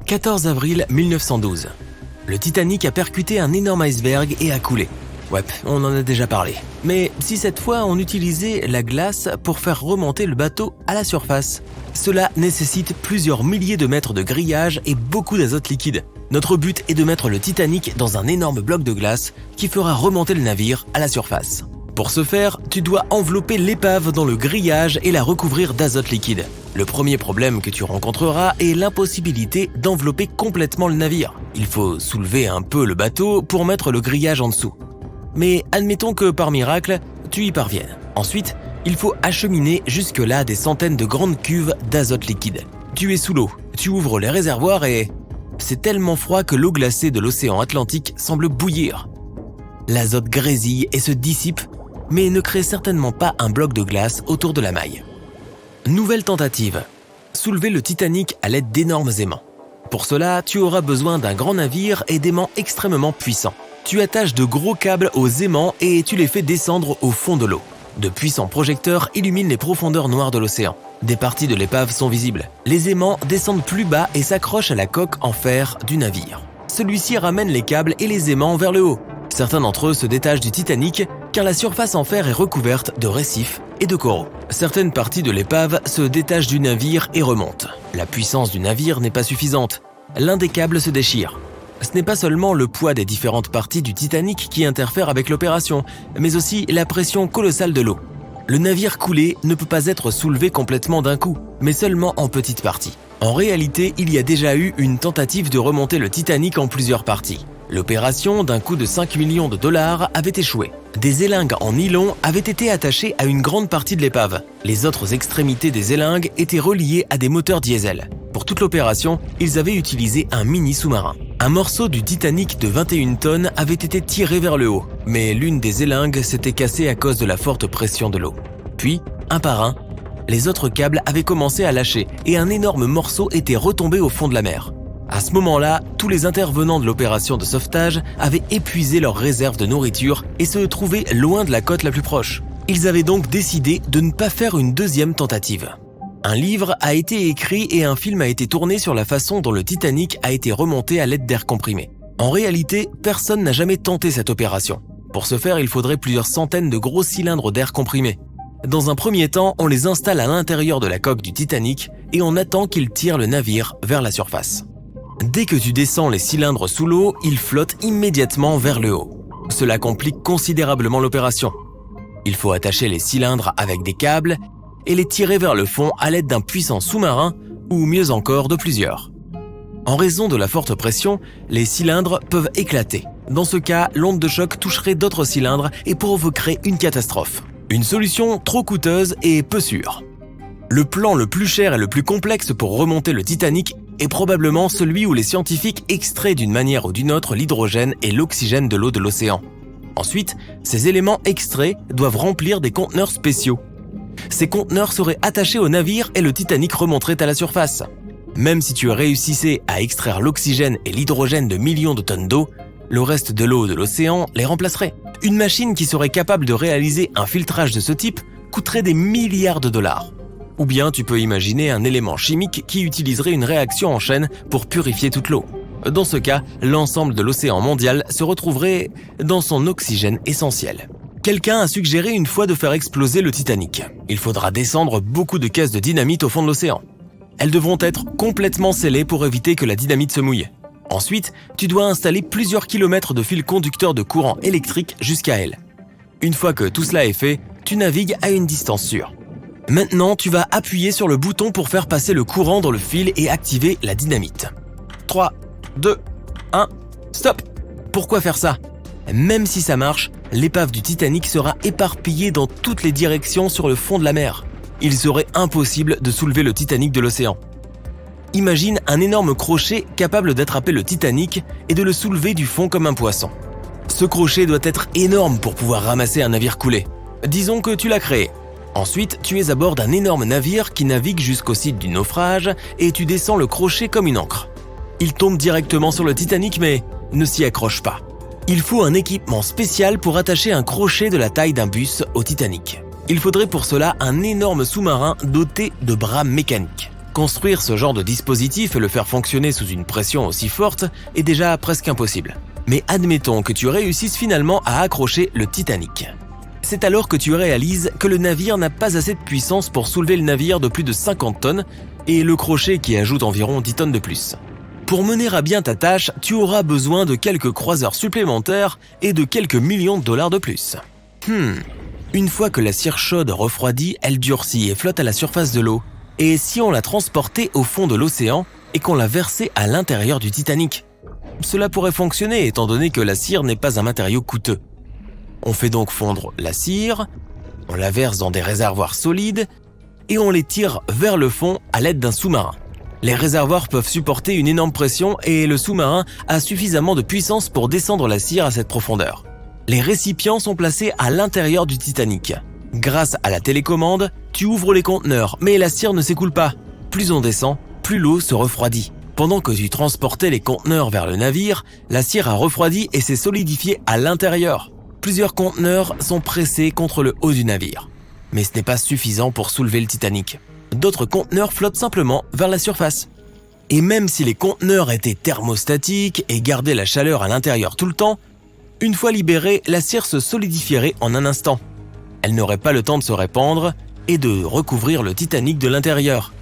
14 avril 1912. Le Titanic a percuté un énorme iceberg et a coulé. Ouais, on en a déjà parlé. Mais si cette fois on utilisait la glace pour faire remonter le bateau à la surface? Cela nécessite plusieurs milliers de mètres de grillage et beaucoup d'azote liquide. Notre but est de mettre le Titanic dans un énorme bloc de glace qui fera remonter le navire à la surface. Pour ce faire, tu dois envelopper l'épave dans le grillage et la recouvrir d'azote liquide. Le premier problème que tu rencontreras est l'impossibilité d'envelopper complètement le navire. Il faut soulever un peu le bateau pour mettre le grillage en dessous. Mais admettons que par miracle, tu y parviennes. Ensuite, il faut acheminer jusque-là des centaines de grandes cuves d'azote liquide. Tu es sous l'eau, tu ouvres les réservoirs et... c'est tellement froid que l'eau glacée de l'océan Atlantique semble bouillir. L'azote grésille et se dissipe, mais ne crée certainement pas un bloc de glace autour de la maille. Nouvelle tentative. Soulever le Titanic à l'aide d'énormes aimants. Pour cela, tu auras besoin d'un grand navire et d'aimants extrêmement puissants. Tu attaches de gros câbles aux aimants et tu les fais descendre au fond de l'eau. De puissants projecteurs illuminent les profondeurs noires de l'océan. Des parties de l'épave sont visibles. Les aimants descendent plus bas et s'accrochent à la coque en fer du navire. Celui-ci ramène les câbles et les aimants vers le haut. Certains d'entre eux se détachent du Titanic car la surface en fer est recouverte de récifs et de coraux. Certaines parties de l'épave se détachent du navire et remontent. La puissance du navire n'est pas suffisante. L'un des câbles se déchire. Ce n'est pas seulement le poids des différentes parties du Titanic qui interfère avec l'opération, mais aussi la pression colossale de l'eau. Le navire coulé ne peut pas être soulevé complètement d'un coup, mais seulement en petites parties. En réalité, il y a déjà eu une tentative de remonter le Titanic en plusieurs parties. L'opération, d'un coût de 5 millions de dollars, avait échoué. Des élingues en nylon avaient été attachées à une grande partie de l'épave. Les autres extrémités des élingues étaient reliées à des moteurs diesel. Pour toute l'opération, ils avaient utilisé un mini sous-marin. Un morceau du Titanic de 21 tonnes avait été tiré vers le haut, mais l'une des élingues s'était cassée à cause de la forte pression de l'eau. Puis, un par un, les autres câbles avaient commencé à lâcher et un énorme morceau était retombé au fond de la mer. À ce moment-là, tous les intervenants de l'opération de sauvetage avaient épuisé leurs réserves de nourriture et se trouvaient loin de la côte la plus proche. Ils avaient donc décidé de ne pas faire une deuxième tentative. Un livre a été écrit et un film a été tourné sur la façon dont le Titanic a été remonté à l'aide d'air comprimé. En réalité, personne n'a jamais tenté cette opération. Pour ce faire, il faudrait plusieurs centaines de gros cylindres d'air comprimé. Dans un premier temps, on les installe à l'intérieur de la coque du Titanic et on attend qu'ils tirent le navire vers la surface. Dès que tu descends les cylindres sous l'eau, ils flottent immédiatement vers le haut. Cela complique considérablement l'opération. Il faut attacher les cylindres avec des câbles et les tirer vers le fond à l'aide d'un puissant sous-marin ou mieux encore de plusieurs. En raison de la forte pression, les cylindres peuvent éclater. Dans ce cas, l'onde de choc toucherait d'autres cylindres et provoquerait une catastrophe. Une solution trop coûteuse et peu sûre. Le plan le plus cher et le plus complexe pour remonter le Titanic est probablement celui où les scientifiques extraient d'une manière ou d'une autre l'hydrogène et l'oxygène de l'eau de l'océan. Ensuite, ces éléments extraits doivent remplir des conteneurs spéciaux. Ces conteneurs seraient attachés au navire et le Titanic remonterait à la surface. Même si tu réussissais à extraire l'oxygène et l'hydrogène de millions de tonnes d'eau, le reste de l'eau de l'océan les remplacerait. Une machine qui serait capable de réaliser un filtrage de ce type coûterait des milliards de dollars. Ou bien tu peux imaginer un élément chimique qui utiliserait une réaction en chaîne pour purifier toute l'eau. Dans ce cas, l'ensemble de l'océan mondial se retrouverait dans son oxygène essentiel. Quelqu'un a suggéré une fois de faire exploser le Titanic. Il faudra descendre beaucoup de caisses de dynamite au fond de l'océan. Elles devront être complètement scellées pour éviter que la dynamite se mouille. Ensuite, tu dois installer plusieurs kilomètres de fils conducteurs de courant électrique jusqu'à elles. Une fois que tout cela est fait, tu navigues à une distance sûre. Maintenant, tu vas appuyer sur le bouton pour faire passer le courant dans le fil et activer la dynamite. 3, 2, 1, stop! Pourquoi faire ça? Même si ça marche, l'épave du Titanic sera éparpillée dans toutes les directions sur le fond de la mer. Il serait impossible de soulever le Titanic de l'océan. Imagine un énorme crochet capable d'attraper le Titanic et de le soulever du fond comme un poisson. Ce crochet doit être énorme pour pouvoir ramasser un navire coulé. Disons que tu l'as créé. Ensuite, tu es à bord d'un énorme navire qui navigue jusqu'au site du naufrage et tu descends le crochet comme une ancre. Il tombe directement sur le Titanic mais ne s'y accroche pas. Il faut un équipement spécial pour attacher un crochet de la taille d'un bus au Titanic. Il faudrait pour cela un énorme sous-marin doté de bras mécaniques. Construire ce genre de dispositif et le faire fonctionner sous une pression aussi forte est déjà presque impossible. Mais admettons que tu réussisses finalement à accrocher le Titanic. C'est alors que tu réalises que le navire n'a pas assez de puissance pour soulever le navire de plus de 50 tonnes et le crochet qui ajoute environ 10 tonnes de plus. Pour mener à bien ta tâche, tu auras besoin de quelques croiseurs supplémentaires et de quelques millions de dollars de plus. Une fois que la cire chaude refroidit, elle durcit et flotte à la surface de l'eau. Et si on la transportait au fond de l'océan et qu'on la versait à l'intérieur du Titanic? Cela pourrait fonctionner étant donné que la cire n'est pas un matériau coûteux. On fait donc fondre la cire, on la verse dans des réservoirs solides et on les tire vers le fond à l'aide d'un sous-marin. Les réservoirs peuvent supporter une énorme pression et le sous-marin a suffisamment de puissance pour descendre la cire à cette profondeur. Les récipients sont placés à l'intérieur du Titanic. Grâce à la télécommande, tu ouvres les conteneurs, mais la cire ne s'écoule pas. Plus on descend, plus l'eau se refroidit. Pendant que tu transportais les conteneurs vers le navire, la cire a refroidi et s'est solidifiée à l'intérieur. Plusieurs conteneurs sont pressés contre le haut du navire. Mais ce n'est pas suffisant pour soulever le Titanic. D'autres conteneurs flottent simplement vers la surface. Et même si les conteneurs étaient thermostatiques et gardaient la chaleur à l'intérieur tout le temps, une fois libérée, la cire se solidifierait en un instant. Elle n'aurait pas le temps de se répandre et de recouvrir le Titanic de l'intérieur.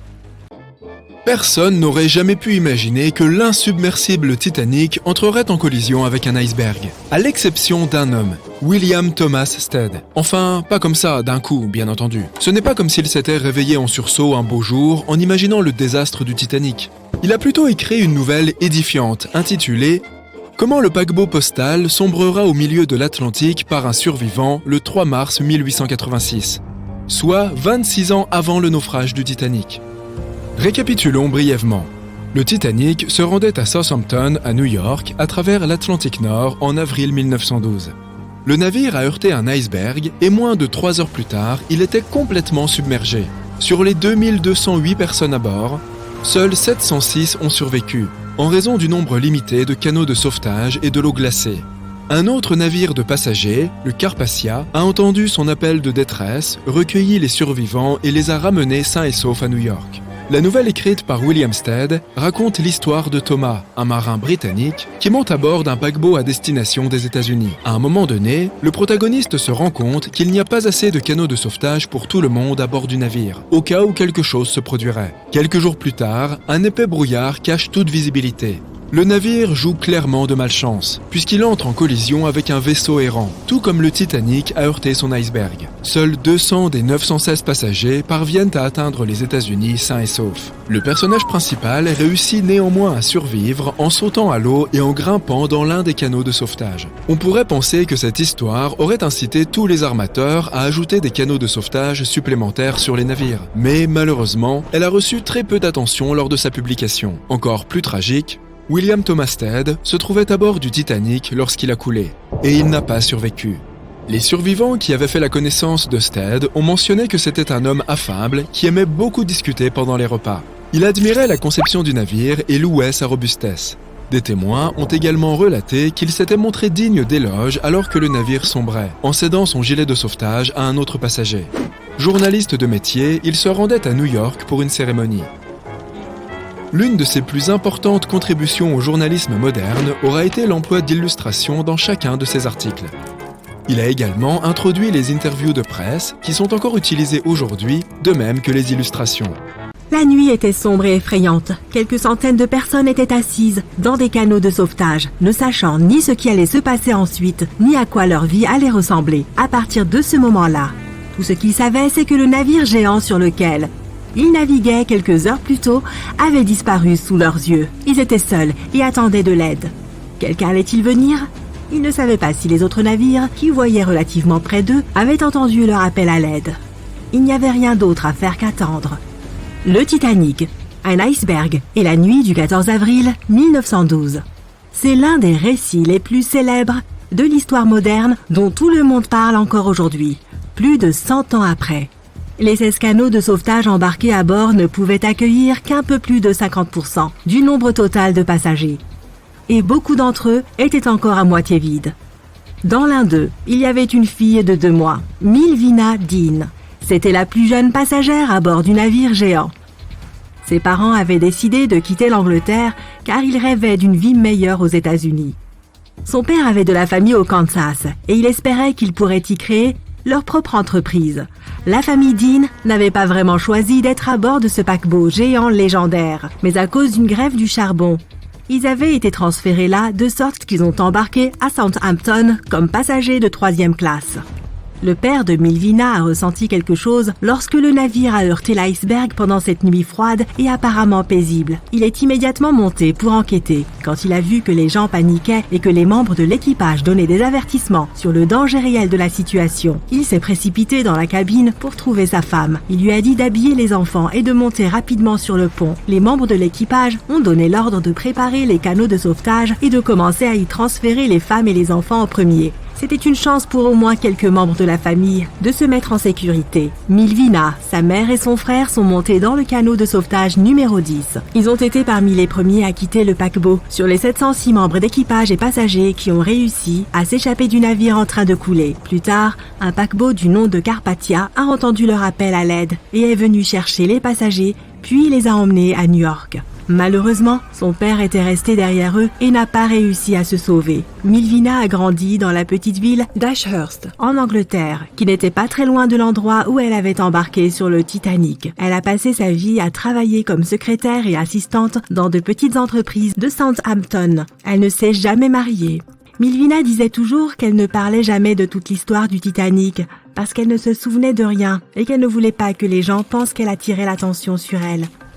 Personne n'aurait jamais pu imaginer que l'insubmersible Titanic entrerait en collision avec un iceberg, à l'exception d'un homme, William Thomas Stead. Enfin, pas comme ça, d'un coup, bien entendu. Ce n'est pas comme s'il s'était réveillé en sursaut un beau jour en imaginant le désastre du Titanic. Il a plutôt écrit une nouvelle édifiante, intitulée « Comment le paquebot postal sombrera au milieu de l'Atlantique par un survivant le 3 mars 1886 », soit 26 ans avant le naufrage du Titanic. Récapitulons brièvement. Le Titanic se rendait à Southampton, à New York, à travers l'Atlantique Nord en avril 1912. Le navire a heurté un iceberg et moins de 3 heures plus tard, il était complètement submergé. Sur les 2208 personnes à bord, seuls 706 ont survécu, en raison du nombre limité de canaux de sauvetage et de l'eau glacée. Un autre navire de passagers, le Carpathia, a entendu son appel de détresse, recueilli les survivants et les a ramenés sains et saufs à New York. La nouvelle écrite par William Stead raconte l'histoire de Thomas, un marin britannique, qui monte à bord d'un paquebot à destination des États-Unis. À un moment donné, le protagoniste se rend compte qu'il n'y a pas assez de canaux de sauvetage pour tout le monde à bord du navire, au cas où quelque chose se produirait. Quelques jours plus tard, un épais brouillard cache toute visibilité. Le navire joue clairement de malchance, puisqu'il entre en collision avec un vaisseau errant, tout comme le Titanic a heurté son iceberg. Seuls 200 des 916 passagers parviennent à atteindre les États-Unis sains et saufs. Le personnage principal réussit néanmoins à survivre en sautant à l'eau et en grimpant dans l'un des canaux de sauvetage. On pourrait penser que cette histoire aurait incité tous les armateurs à ajouter des canaux de sauvetage supplémentaires sur les navires. Mais malheureusement, elle a reçu très peu d'attention lors de sa publication. Encore plus tragique, William Thomas Stead se trouvait à bord du Titanic lorsqu'il a coulé, et il n'a pas survécu. Les survivants qui avaient fait la connaissance de Stead ont mentionné que c'était un homme affable qui aimait beaucoup discuter pendant les repas. Il admirait la conception du navire et louait sa robustesse. Des témoins ont également relaté qu'il s'était montré digne d'éloges alors que le navire sombrait, en cédant son gilet de sauvetage à un autre passager. Journaliste de métier, il se rendait à New York pour une cérémonie. L'une de ses plus importantes contributions au journalisme moderne aura été l'emploi d'illustrations dans chacun de ses articles. Il a également introduit les interviews de presse qui sont encore utilisées aujourd'hui, de même que les illustrations. La nuit était sombre et effrayante. Quelques centaines de personnes étaient assises dans des canots de sauvetage, ne sachant ni ce qui allait se passer ensuite, ni à quoi leur vie allait ressembler. À partir de ce moment-là, tout ce qu'ils savaient, c'est que le navire géant sur lequel ils naviguaient quelques heures plus tôt avait disparu sous leurs yeux. Ils étaient seuls et attendaient de l'aide. Quelqu'un allait-il venir ? Ils ne savaient pas si les autres navires, qui voyaient relativement près d'eux, avaient entendu leur appel à l'aide. Il n'y avait rien d'autre à faire qu'attendre. Le Titanic, un iceberg et la nuit du 14 avril 1912. C'est l'un des récits les plus célèbres de l'histoire moderne dont tout le monde parle encore aujourd'hui, plus de 100 ans après. Les 16 canots de sauvetage embarqués à bord ne pouvaient accueillir qu'un peu plus de 50% du nombre total de passagers. Et beaucoup d'entre eux étaient encore à moitié vides. Dans l'un d'eux, il y avait une fille de 2 mois, Milvina Dean. C'était la plus jeune passagère à bord du navire géant. Ses parents avaient décidé de quitter l'Angleterre car ils rêvaient d'une vie meilleure aux États-Unis. Son père avait de la famille au Kansas et il espérait qu'ils pourraient y créer leur propre entreprise. La famille Dean n'avait pas vraiment choisi d'être à bord de ce paquebot géant légendaire, mais à cause d'une grève du charbon. Ils avaient été transférés là de sorte qu'ils ont embarqué à Southampton comme passagers de 3e classe. Le père de Milvina a ressenti quelque chose lorsque le navire a heurté l'iceberg pendant cette nuit froide et apparemment paisible. Il est immédiatement monté pour enquêter. Quand il a vu que les gens paniquaient et que les membres de l'équipage donnaient des avertissements sur le danger réel de la situation, il s'est précipité dans la cabine pour trouver sa femme. Il lui a dit d'habiller les enfants et de monter rapidement sur le pont. Les membres de l'équipage ont donné l'ordre de préparer les canots de sauvetage et de commencer à y transférer les femmes et les enfants en premier. C'était une chance pour au moins quelques membres de la famille de se mettre en sécurité. Milvina, sa mère et son frère sont montés dans le canot de sauvetage numéro 10. Ils ont été parmi les premiers à quitter le paquebot sur les 706 membres d'équipage et passagers qui ont réussi à s'échapper du navire en train de couler. Plus tard, un paquebot du nom de Carpathia a entendu leur appel à l'aide et est venu chercher les passagers puis les a emmenés à New York. Malheureusement, son père était resté derrière eux et n'a pas réussi à se sauver. Milvina a grandi dans la petite ville d'Ashurst, en Angleterre, qui n'était pas très loin de l'endroit où elle avait embarqué sur le Titanic. Elle a passé sa vie à travailler comme secrétaire et assistante dans de petites entreprises de Southampton. Elle ne s'est jamais mariée. Milvina disait toujours qu'elle ne parlait jamais de toute l'histoire du Titanic parce qu'elle ne se souvenait de rien et qu'elle ne voulait pas que les gens pensent qu'elle attirait l'attention sur elle.